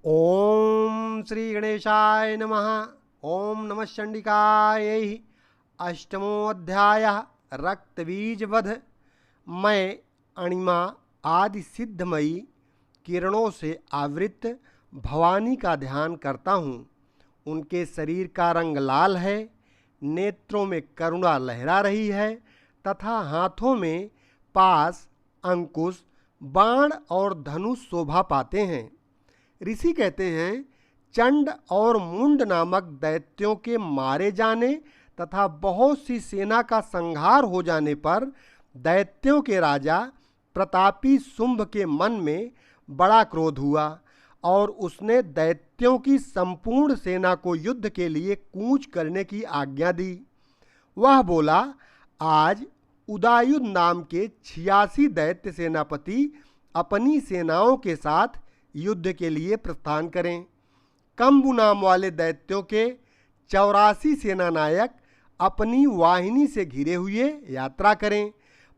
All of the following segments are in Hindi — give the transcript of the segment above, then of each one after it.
ओम श्री गणेशाय नमः। ओम नमः चंडिकायै। अष्टमोऽध्यायः रक्तबीजवध। मैं अणिमा आदि सिद्धमयी किरणों से आवृत भवानी का ध्यान करता हूँ। उनके शरीर का रंग लाल है, नेत्रों में करुणा लहरा रही है तथा हाथों में पास, अंकुश, बाण और धनुष शोभा पाते हैं। ऋषि कहते हैं, चंड और मुंड नामक दैत्यों के मारे जाने तथा बहुत सी सेना का संहार हो जाने पर दैत्यों के राजा प्रतापी शुंभ के मन में बड़ा क्रोध हुआ और उसने दैत्यों की संपूर्ण सेना को युद्ध के लिए कूच करने की आज्ञा दी। वह बोला, आज उदायुध नाम के 86 दैत्य सेनापति अपनी सेनाओं के साथ युद्ध के लिए प्रस्थान करें। कंबु नाम वाले दैत्यों के 84 सेनानायक अपनी वाहिनी से घिरे हुए यात्रा करें।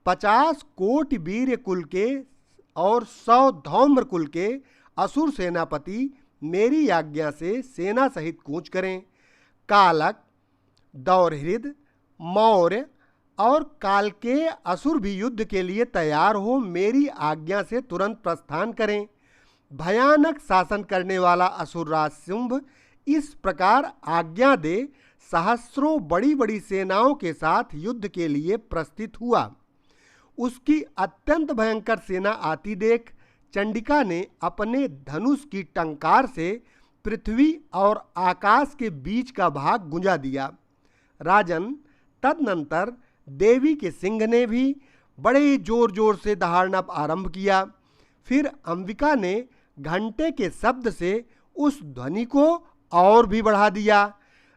50 कोटि वीर कुल के और 100 धौम्र कुल के असुर सेनापति मेरी आज्ञा से सेना सहित कूच करें। कालक, दौरहृद, मौर्य और काल के असुर भी युद्ध के लिए तैयार हो मेरी आज्ञा से तुरंत प्रस्थान करें। भयानक शासन करने वाला असुरराज शुंभ इस प्रकार आज्ञा दे सहस्रों बड़ी बड़ी सेनाओं के साथ युद्ध के लिए प्रस्थित हुआ। उसकी अत्यंत भयंकर सेना आती देख चंडिका ने अपने धनुष की टंकार से पृथ्वी और आकाश के बीच का भाग गुंजा दिया। राजन, तदनंतर देवी के सिंह ने भी बड़े जोर जोर से दहाड़ना आरंभ किया। फिर अंबिका ने घंटे के शब्द से उस ध्वनि को और भी बढ़ा दिया।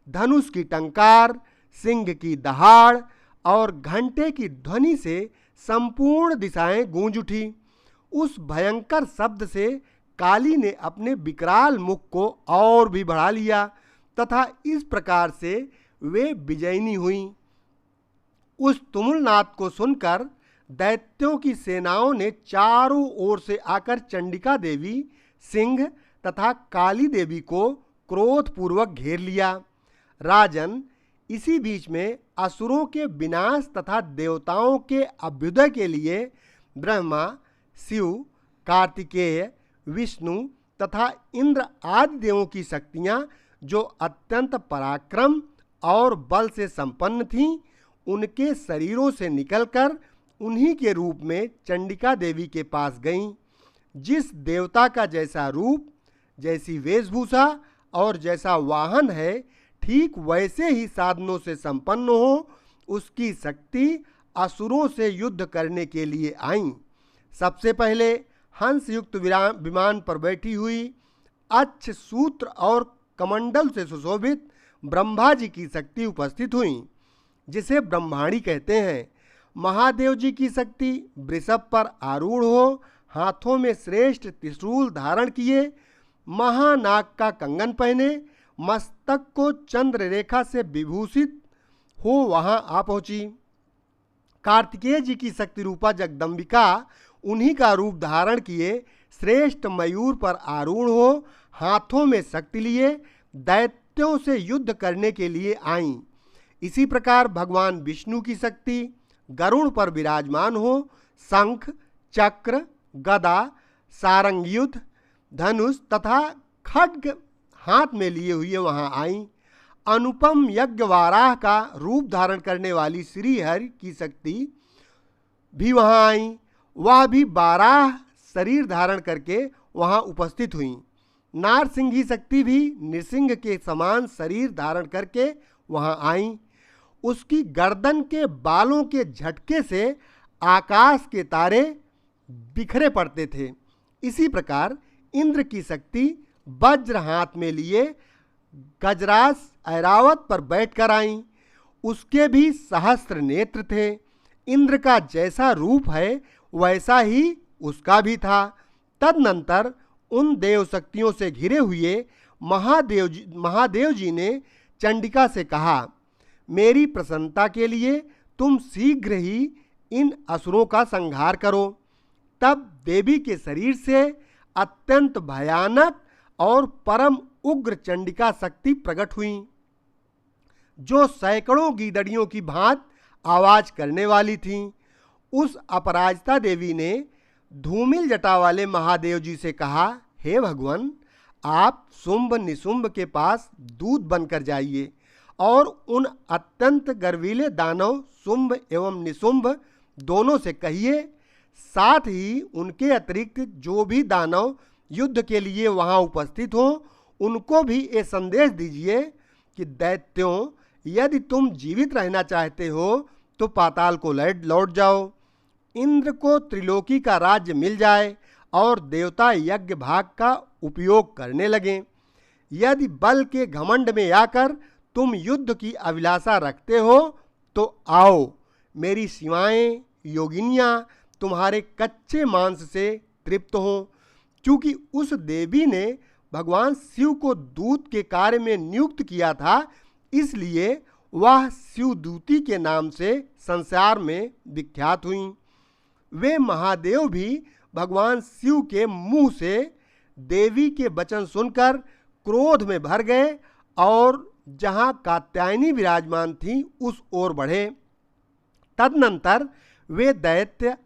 धनुष की टंकार, सिंह की दहाड़ और घंटे की ध्वनि से संपूर्ण दिशाएं गूंज उठी। उस भयंकर शब्द से काली ने अपने विकराल मुख को और भी बढ़ा लिया तथा इस प्रकार से वे विजयिनी हुईं। उस तुमुलनाद को सुनकर दैत्यों की सेनाओं ने चारों ओर से आकर चंडिका देवी, सिंह तथा काली देवी को क्रोधपूर्वक घेर लिया। राजन, इसी बीच में असुरों के विनाश तथा देवताओं के अभ्युदय के लिए ब्रह्मा, शिव, कार्तिकेय, विष्णु तथा इंद्र आदि देवों की शक्तियाँ जो अत्यंत पराक्रम और बल से संपन्न थीं, उनके शरीरों से निकलकर उन्हीं के रूप में चंडिका देवी के पास गईं। जिस देवता का जैसा रूप, जैसी वेशभूषा और जैसा वाहन है, ठीक वैसे ही साधनों से संपन्न हो उसकी शक्ति असुरों से युद्ध करने के लिए आईं। सबसे पहले हंस युक्त विमान पर बैठी हुई अच्छ सूत्र और कमंडल से सुशोभित ब्रह्मा जी की शक्ति उपस्थित हुई, जिसे ब्रह्माणी कहते हैं। महादेव जी की शक्ति वृषभ पर आरूढ़ हो, हाथों में श्रेष्ठ त्रिशूल धारण किए, महानाग का कंगन पहने, मस्तक को चंद्र रेखा से विभूषित हो वहां आ पहुंची। कार्तिकेय जी की शक्ति रूपा जगदम्बिका उन्हीं का रूप धारण किए श्रेष्ठ मयूर पर आरूढ़ हो, हाथों में शक्ति लिए दैत्यों से युद्ध करने के लिए आईं। इसी प्रकार भगवान विष्णु की शक्ति गरुड़ पर विराजमान हो, शंख, चक्र, गदा, सारंगयुध, धनुष तथा खड्ग हाथ में लिए हुए वहां आईं। अनुपम यज्ञ वाराह का रूप धारण करने वाली श्री हरि की शक्ति भी वहां आईं। वह भी 12 शरीर धारण करके वहां उपस्थित हुईं। नारसिंही शक्ति भी नृसिंह के समान शरीर धारण करके वहां आईं। उसकी गर्दन के बालों के झटके से आकाश के तारे बिखरे पड़ते थे। इसी प्रकार इंद्र की शक्ति वज्र हाथ में लिए गजराज ऐरावत पर बैठकर आईं। उसके भी सहस्त्र नेत्र थे। इंद्र का जैसा रूप है वैसा ही उसका भी था। तदनंतर उन देव शक्तियों से घिरे हुए महादेव जी ने चंडिका से कहा, मेरी प्रसन्नता के लिए तुम शीघ्र ही इन असुरों का संहार करो। तब देवी के शरीर से अत्यंत भयानक और परम उग्र चंडिका शक्ति प्रकट हुई, जो सैकड़ों गीदड़ियों की भांत आवाज करने वाली थीं। उस अपराजिता देवी ने धूमिल जटा वाले महादेव जी से कहा, हे भगवान, आप शुंभ निशुंभ के पास दूत बनकर जाइए और उन अत्यंत गर्वीले दानव शुंभ एवं निशुंभ दोनों से कहिए, साथ ही उनके अतिरिक्त जो भी दानव युद्ध के लिए वहां उपस्थित हों, उनको भी ये संदेश दीजिए कि दैत्यों, यदि तुम जीवित रहना चाहते हो तो पाताल को लौट जाओ। इंद्र को त्रिलोकी का राज्य मिल जाए और देवता यज्ञ भाग का उपयोग करने लगें। यदि बल के घमंड में आकर तुम युद्ध की अभिलाषा रखते हो तो आओ, मेरी सीमाएं योगिनियां तुम्हारे कच्चे मांस से तृप्त हों। क्योंकि उस देवी ने भगवान शिव को दूत के कार्य में नियुक्त किया था, इसलिए वह शिवदूती के नाम से संसार में विख्यात हुई। वे महादेव भी भगवान शिव के मुंह से देवी के वचन सुनकर क्रोध में भर गए और जहां कात्यायनी विराजमान थी उस ओर बढ़े। तदनंतर वे दैत्य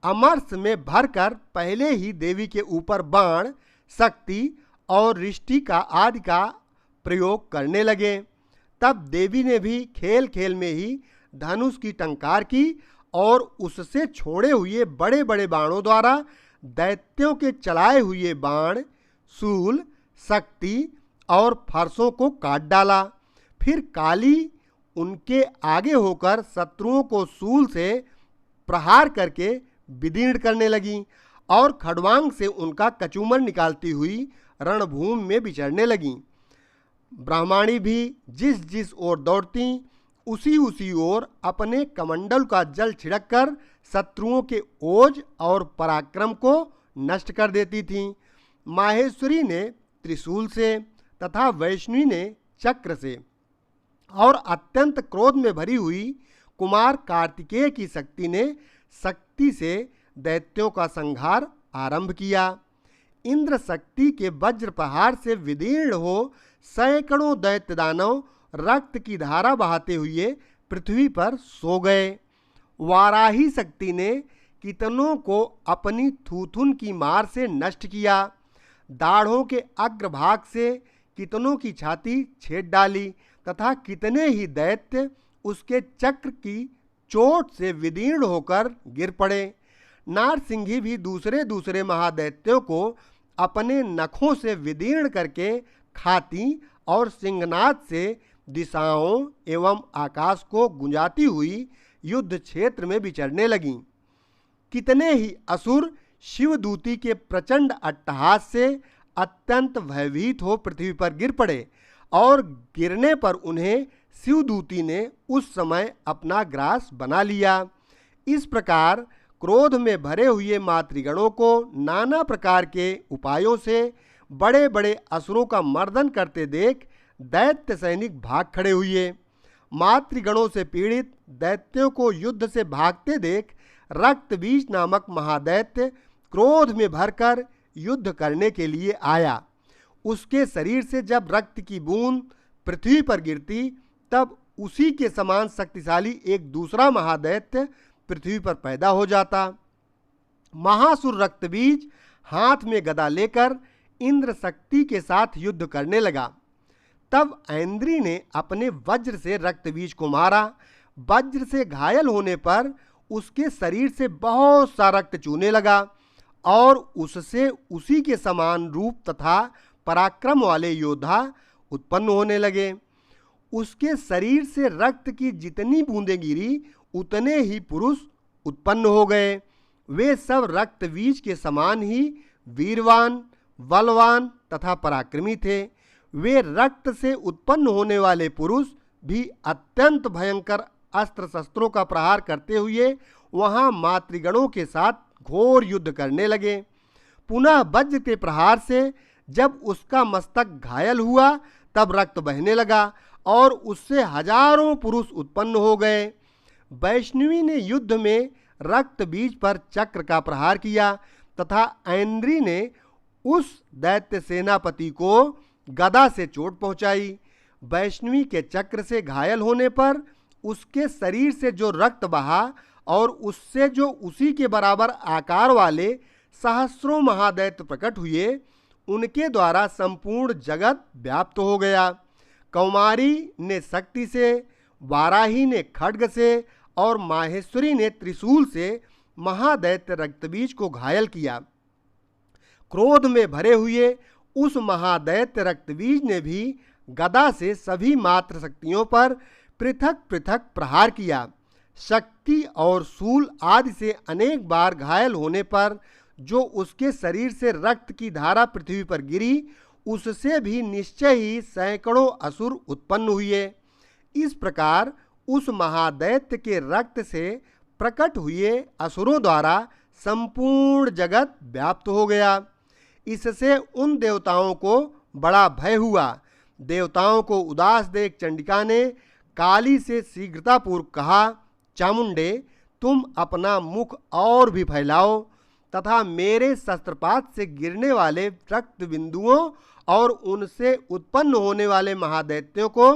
अमरस में भरकर पहले ही देवी के ऊपर बाण, शक्ति और रिष्टि का आदि का प्रयोग करने लगे। तब देवी ने भी खेल खेल में ही धनुष की टंकार की और उससे छोड़े हुए बड़े बड़े बाणों द्वारा दैत्यों के चलाए हुए बाण, शूल, शक्ति और फरसों को काट डाला। फिर काली उनके आगे होकर शत्रुओं को शूल से प्रहार करके विदीर्ण करने लगी और खड़वांग से उनका कचूमर निकालती हुई रणभूमि में विचरने लगी। ब्राह्मणी भी जिस जिस ओर दौड़ती, उसी ओर अपने कमंडल का जल छिड़ककर शत्रुओं के ओज और पराक्रम को नष्ट कर देती थीं। माहेश्वरी ने त्रिशूल से तथा वैष्णवी ने चक्र से और अत्यंत क्रोध में भरी हुई कुमार कार्तिकेय की शक्ति ने शक्ति से दैत्यों का संहार आरंभ किया। इंद्र शक्ति के वज्र प्रहार से विदीर्ण हो सैकड़ों दैत्य दानव रक्त की धारा बहाते हुए पृथ्वी पर सो गए। वाराही शक्ति ने कितनों को अपनी थूथुन की मार से नष्ट किया। दाढ़ों के अग्रभाग से कितनों की छाती छेद डाली तथा कितने ही दैत्य उसके चक्र की चोट से विदीर्ण होकर गिर पड़े। नारसिंही भी दूसरे महादैत्यों को अपने नखों से विदीर्ण करके खाती और सिंहनाद से दिशाओं एवं आकाश को गुंजाती हुई युद्ध क्षेत्र में विचरने लगीं। कितने ही असुर शिवदूती के प्रचंड अट्टहास से अत्यंत भयभीत हो पृथ्वी पर गिर पड़े और गिरने पर उन्हें शिवदूती ने उस समय अपना ग्रास बना लिया। इस प्रकार क्रोध में भरे हुए मातृगणों को नाना प्रकार के उपायों से बड़े बड़े असुरों का मर्दन करते देख दैत्य सैनिक भाग खड़े हुए। मातृगणों से पीड़ित दैत्यों को युद्ध से भागते देख रक्तबीज नामक महादैत्य क्रोध में भरकर युद्ध करने के लिए आया। उसके शरीर से जब रक्त की बूंद पृथ्वी पर गिरती तब उसी के समान शक्तिशाली एक दूसरा महादैत्य पृथ्वी पर पैदा हो जाता। महासुर रक्तबीज हाथ में गदा लेकर इंद्र शक्ति के साथ युद्ध करने लगा। तब ऐन्द्री ने अपने वज्र से रक्तबीज को मारा। वज्र से घायल होने पर उसके शरीर से बहुत सा रक्त चूने लगा और उससे उसी के समान रूप तथा पराक्रम वाले योद्धा उत्पन्न होने लगे। उसके शरीर से रक्त की जितनी बूंदें गिरी उतने ही पुरुष उत्पन्न हो गए। वे सब रक्तबीज के समान ही वीरवान, बलवान तथा पराक्रमी थे। वे रक्त से उत्पन्न होने वाले पुरुष भी अत्यंत भयंकर अस्त्र शस्त्रों का प्रहार करते हुए वहां मातृगणों के साथ घोर युद्ध करने लगे। पुनः वज्र के प्रहार से जब उसका मस्तक घायल हुआ तब रक्त बहने लगा और उससे हजारों पुरुष उत्पन्न हो गए। वैष्णवी ने युद्ध में रक्त बीज पर चक्र का प्रहार किया तथा ऐन्द्री ने उस दैत्य सेनापति को गदा से चोट पहुंचाई। वैष्णवी के चक्र से घायल होने पर उसके शरीर से जो रक्त बहा और उससे जो उसी के बराबर आकार वाले सहस्रों महादैत्य प्रकट हुए, उनके द्वारा संपूर्ण जगत व्याप्त हो गया। कौमारी ने शक्ति से, वाराही ने खड्ग से और माहेश्वरी ने त्रिशूल से महादैत्य रक्तबीज को घायल किया। क्रोध में भरे हुए उस महादैत्य रक्तबीज ने भी गदा से सभी मात्र शक्तियों पर पृथक पृथक प्रहार किया। शक्ति और शूल आदि से अनेक बार घायल होने पर जो उसके शरीर से रक्त की धारा पृथ्वी पर गिरी, उससे भी निश्चय ही सैकड़ों असुर उत्पन्न हुए। इस प्रकार उस महादैत्य के रक्त से प्रकट हुए असुरों द्वारा संपूर्ण जगत व्याप्त हो गया। इससे उन देवताओं को बड़ा भय हुआ। देवताओं को उदास देख चंडिका ने काली से शीघ्रतापूर्वक कहा, चामुंडे, तुम अपना मुख और भी फैलाओ तथा मेरे शस्त्रपात से गिरने वाले रक्त बिंदुओं और उनसे उत्पन्न होने वाले महादैत्यों को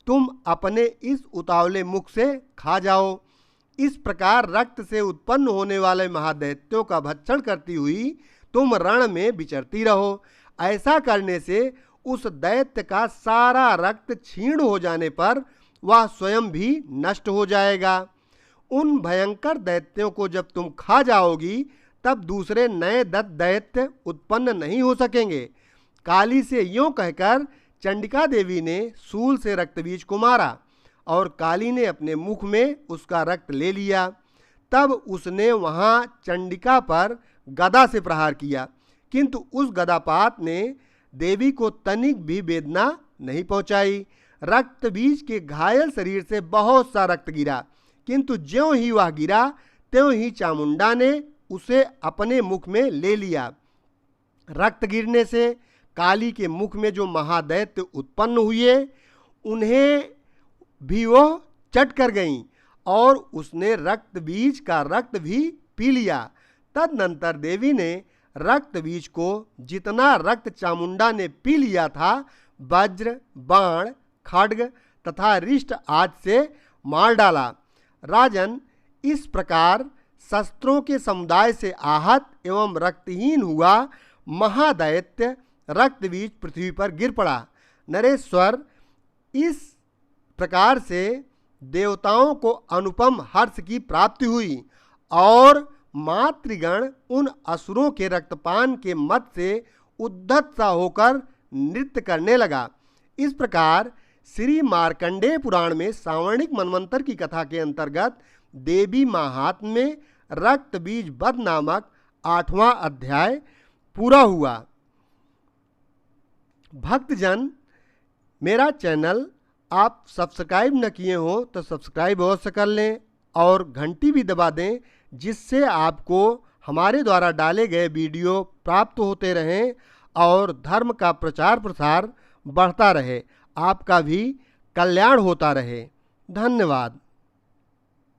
तुम अपने इस उतावले मुख से खा जाओ। इस प्रकार रक्त से उत्पन्न होने वाले महादैत्यों का भक्षण करती हुई तुम रण में विचरती रहो। ऐसा करने से उस दैत्य का सारा रक्त क्षीण हो जाने पर वह स्वयं भी नष्ट हो जाएगा। उन भयंकर दैत्यों को जब तुम खा जाओगी तब दूसरे नए दैत्य उत्पन्न नहीं हो सकेंगे। काली से यूं कहकर चंडिका देवी ने शूल से रक्तबीज को मारा और काली ने अपने मुख में उसका रक्त ले लिया। तब उसने वहां चंडिका पर गदा से प्रहार किया, किंतु उस गदापात ने देवी को तनिक भी वेदना नहीं पहुंचाई। रक्तबीज के घायल शरीर से बहुत सा रक्त गिरा, किंतु ज्यों ही वह गिरा त्यों ही चामुंडा ने उसे अपने मुख में ले लिया। रक्त गिरने से काली के मुख में जो महादैत्य उत्पन्न हुए, उन्हें भी वह चट कर गईं और उसने रक्त बीज का रक्त भी पी लिया। तदनंतर देवी ने रक्त बीज को जितना रक्त चामुंडा ने पी लिया था, वज्र, बाण, खड्ग तथा रिष्ट आदि से मार डाला। राजन, इस प्रकार शस्त्रों के समुदाय से आहत एवं रक्तहीन हुआ महादैत्य रक्तबीज पृथ्वी पर गिर पड़ा। नरेश्वर, इस प्रकार से देवताओं को अनुपम हर्ष की प्राप्ति हुई और मातृगण उन असुरों के रक्तपान के मत से उद्धत सा होकर नृत्य करने लगा। इस प्रकार श्री मार्कंडेय पुराण में सावर्णिक मनवंतर की कथा के अंतर्गत देवी महात्म्य में रक्त बीज वध नामक 8वां अध्याय पूरा हुआ। भक्तजन, मेरा चैनल आप सब्सक्राइब न किए हो तो सब्सक्राइब अवश्य कर लें और घंटी भी दबा दें, जिससे आपको हमारे द्वारा डाले गए वीडियो प्राप्त होते रहें और धर्म का प्रचार प्रसार बढ़ता रहे, आपका भी कल्याण होता रहे। धन्यवाद।